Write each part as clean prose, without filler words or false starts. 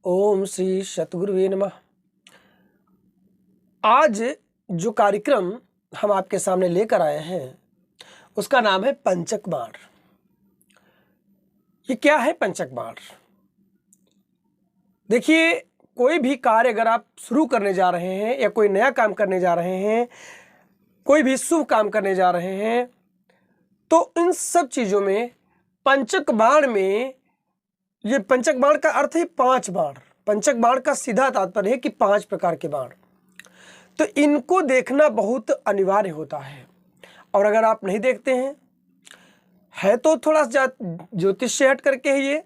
ओम श्री सतगुरुवे नमः। आज जो कार्यक्रम हम आपके सामने लेकर आए हैं उसका नाम है पंचक बाण। ये क्या है पंचक बाण? देखिए, कोई भी कार्य अगर आप शुरू करने जा रहे हैं या कोई नया काम करने जा रहे हैं, कोई भी शुभ काम करने जा रहे हैं, तो इन सब चीज़ों में पंचक बाण में, ये पंचक बाण का अर्थ है 5 बाण। पंचक बाण का सीधा तात्पर्य है कि 5 प्रकार के बाण। तो इनको देखना बहुत अनिवार्य होता है, और अगर आप नहीं देखते हैं, है तो थोड़ा सा ज्योतिष से हट करके है ये,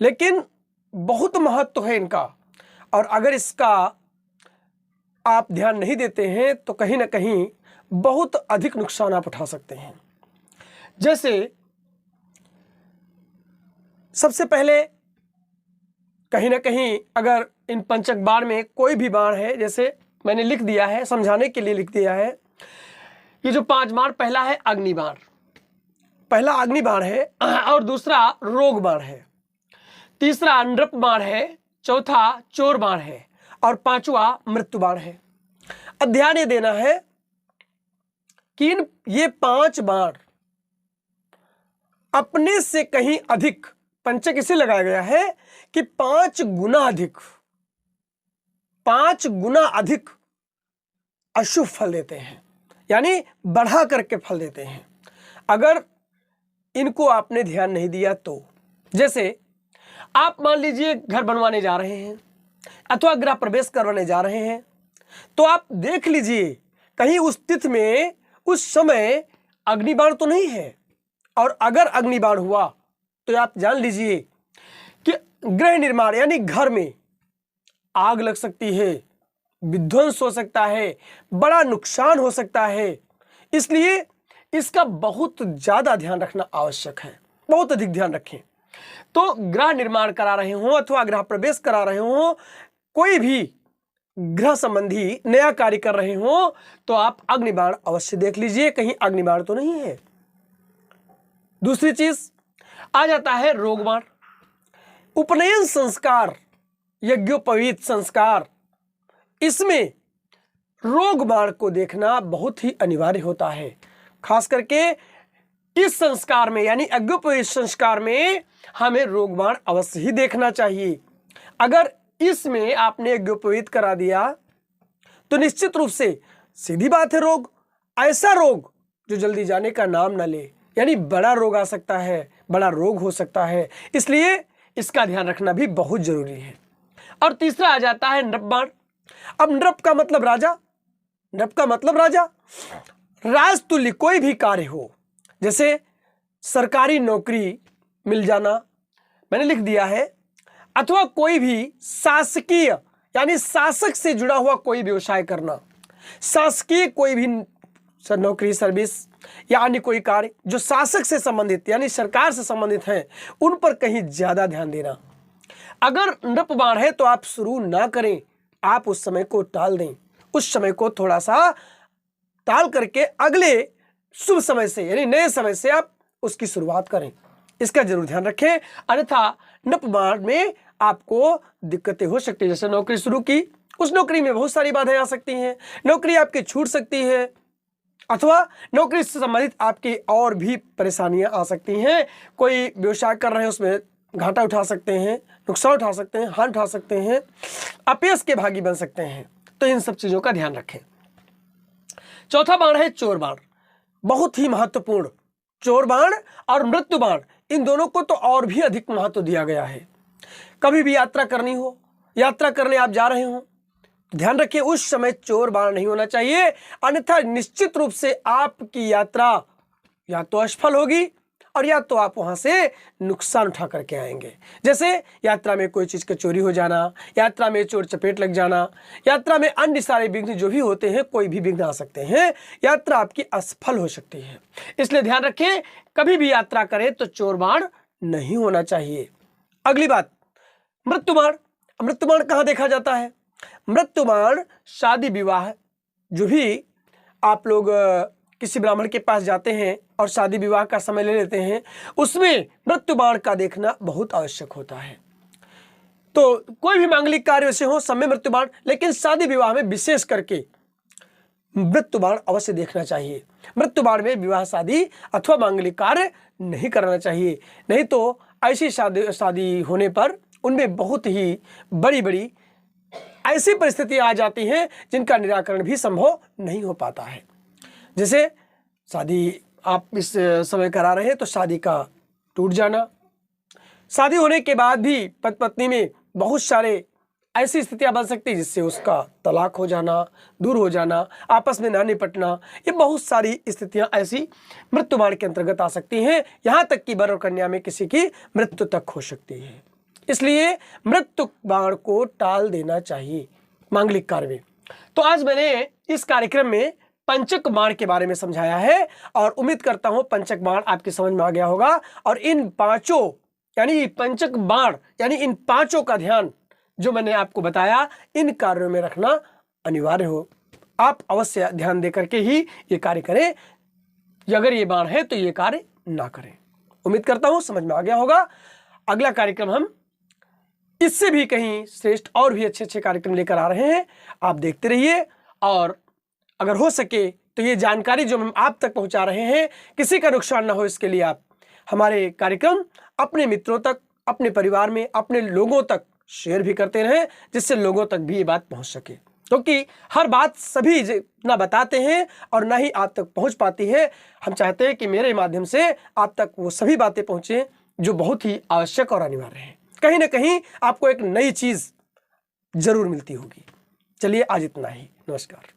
लेकिन बहुत महत्व है इनका। और अगर इसका आप ध्यान नहीं देते हैं तो कहीं ना कहीं बहुत अधिक नुकसान आप उठा सकते हैं। जैसे सबसे पहले कहीं ना कहीं अगर इन पंचक बाण में कोई भी बाण है, जैसे मैंने लिख दिया है, समझाने के लिए लिख दिया है, ये जो 5 बाण, पहला है अग्नि बाण, पहला अग्नि बाण है, और दूसरा रोग बाण है, तीसरा नृप बाण है, चौथा चोर बाण है, और 5वां मृत्यु बाण है। अब ध्यान ये देना है कि ये 5 बाण अपने से कहीं अधिक, पंचक इसे लगाया गया है कि 5 गुना अधिक, 5 गुना अधिक अशुभ फल देते हैं, यानी बढ़ा करके फल देते हैं अगर इनको आपने ध्यान नहीं दिया तो। जैसे आप मान लीजिए घर बनवाने जा रहे हैं अथवा गृह प्रवेश करवाने जा रहे हैं, तो आप देख लीजिए कहीं उस तिथि में उस समय अग्निबाण तो नहीं है, और अगर अग्निबाण हुआ तो आप जान लीजिए कि गृह निर्माण यानी घर में आग लग सकती है, विध्वंस हो सकता है, बड़ा नुकसान हो सकता है। इसलिए इसका बहुत ज़्यादा ध्यान रखना आवश्यक है, बहुत अधिक ध्यान रखें। तो गृह निर्माण करा रहे हों अथवा गृह प्रवेश करा रहे हों, कोई भी गृह संबंधी नया कार्य कर रहे हों, तो आप अग्निबाण अवश्य देख लीजिए कहीं अग्निबाण तो नहीं है। दूसरी चीज आ जाता है रोग बाण। उपनयन संस्कार, यज्ञोपवीत संस्कार, इसमें रोग बाण को देखना बहुत ही अनिवार्य होता है। खास करके इस संस्कार में यानी यज्ञोपवीत संस्कार में हमें रोग बाण अवश्य ही देखना चाहिए। अगर इसमें आपने यज्ञोपवीत करा दिया तो निश्चित रूप से सीधी बात है, रोग, ऐसा रोग जो जल्दी जाने का नाम न ले, यानी बड़ा रोग आ सकता है, बड़ा रोग हो सकता है। इसलिए इसका ध्यान रखना भी बहुत जरूरी है। और तीसरा आ जाता है नृप बाण। अब नृप का मतलब राजा, नृप का मतलब राजा, राजतुल्य कोई भी कार्य हो, जैसे सरकारी नौकरी मिल जाना, मैंने लिख दिया है, अथवा कोई भी शासकीय यानी शासक से जुड़ा हुआ कोई व्यवसाय करना, शासकीय कोई भी नौकरी, सर्विस या अन्य कोई कार्य जो शासक से संबंधित यानी सरकार से संबंधित है, उन पर कहीं ज्यादा ध्यान देना। अगर नृप बाण है तो आप शुरू ना करें, आप उस समय को टाल दें, उस समय को थोड़ा सा टाल करके अगले शुभ समय से यानी नए समय से आप उसकी शुरुआत करें। इसका जरूर ध्यान रखें, अन्यथा नृप बाण में आपको दिक्कतें हो सकती है। जैसे नौकरी शुरू की, उस नौकरी में बहुत सारी बाधाएं आ सकती हैं, नौकरी आपकी छूट सकती है, अथवा नौकरी से संबंधित आपकी और भी परेशानियां आ सकती हैं। कोई व्यवसाय कर रहे हैं उसमें घाटा उठा सकते हैं, नुकसान उठा सकते हैं, हानि उठा सकते हैं, अपयश के भागी बन सकते हैं। तो इन सब चीजों का ध्यान रखें। चौथा बाण है चोर बाण, बहुत ही महत्वपूर्ण। चोर बाण और मृत्यु बाण, इन दोनों को तो और भी अधिक महत्व दिया गया है। कभी भी यात्रा करनी हो, यात्रा करने आप जा रहे हो, ध्यान रखिए उस समय चोर बाण नहीं होना चाहिए, अन्यथा निश्चित रूप से आपकी यात्रा या तो असफल होगी और या तो आप वहां से नुकसान उठा करके आएंगे। जैसे यात्रा में कोई चीज का चोरी हो जाना, यात्रा में चोर चपेट लग जाना, यात्रा में अन्य सारे विघ्न जो भी होते हैं, कोई भी विघ्न आ सकते हैं, यात्रा आपकी असफल हो सकती है। इसलिए ध्यान रखें, कभी भी यात्रा करें तो चोर बाण नहीं होना चाहिए। अगली बात, मृत्यु बाण। मृत्यु बाण कहां देखा जाता है? मृत्यु बाण शादी विवाह, जो भी आप लोग किसी ब्राह्मण के पास जाते हैं और शादी विवाह का समय ले लेते हैं, उसमें मृत्यु बाण का देखना बहुत आवश्यक होता है। तो कोई भी मांगलिक कार्य से हो सब में मृत्यु बाण, लेकिन शादी विवाह में विशेष करके मृत्यु बाण अवश्य देखना चाहिए। मृत्यु बाण में विवाह शादी अथवा मांगलिक कार्य नहीं करना चाहिए, नहीं तो ऐसी शादी होने पर उनमें बहुत ही बड़ी बड़ी ऐसी परिस्थितियां आ जाती हैं जिनका निराकरण भी संभव नहीं हो पाता है। जैसे शादी आप इस समय करा रहे हैं तो शादी का टूट जाना, शादी होने के बाद भी पति पत्नी में बहुत सारे ऐसी स्थितियां बन सकती है जिससे उसका तलाक हो जाना, दूर हो जाना, आपस में ना निपटना, ये बहुत सारी स्थितियां ऐसी मृत्यु बाण के अंतर्गत आ सकती हैं। यहाँ तक कि वर और कन्या में किसी की मृत्यु तक हो सकती है। इसलिए मृत्यु बाण को टाल देना चाहिए मांगलिक कार्य में। तो आज मैंने इस कार्यक्रम में पंचक बाण के बारे में समझाया है और उम्मीद करता हूं पंचक बाण आपकी समझ में आ गया होगा। और इन पांचों यानी पंचक बाण यानी इन पांचों का ध्यान जो मैंने आपको बताया इन कार्यों में रखना अनिवार्य हो। आप अवश्य ध्यान दे करके ही ये कार्य करें, अगर ये बाण है तो ये कार्य ना करें। उम्मीद करता हूं समझ में आ गया होगा। अगला कार्यक्रम हम इससे भी कहीं श्रेष्ठ और भी अच्छे अच्छे कार्यक्रम लेकर आ रहे हैं, आप देखते रहिए। और अगर हो सके तो ये जानकारी जो हम आप तक पहुंचा रहे हैं किसी का नुकसान ना हो, इसके लिए आप हमारे कार्यक्रम अपने मित्रों तक, अपने परिवार में, अपने लोगों तक शेयर भी करते रहें, जिससे लोगों तक भी ये बात पहुंच सके। क्योंकि हर बात सभी ना बताते हैं और ना ही आप तक पहुंच पाती है। हम चाहते हैं कि मेरे माध्यम से आप तक वो सभी बातें पहुंचे जो बहुत ही आवश्यक और अनिवार्य हैं। कहीं ना कहीं आपको एक नई चीज जरूर मिलती होगी। चलिए आज इतना ही, नमस्कार।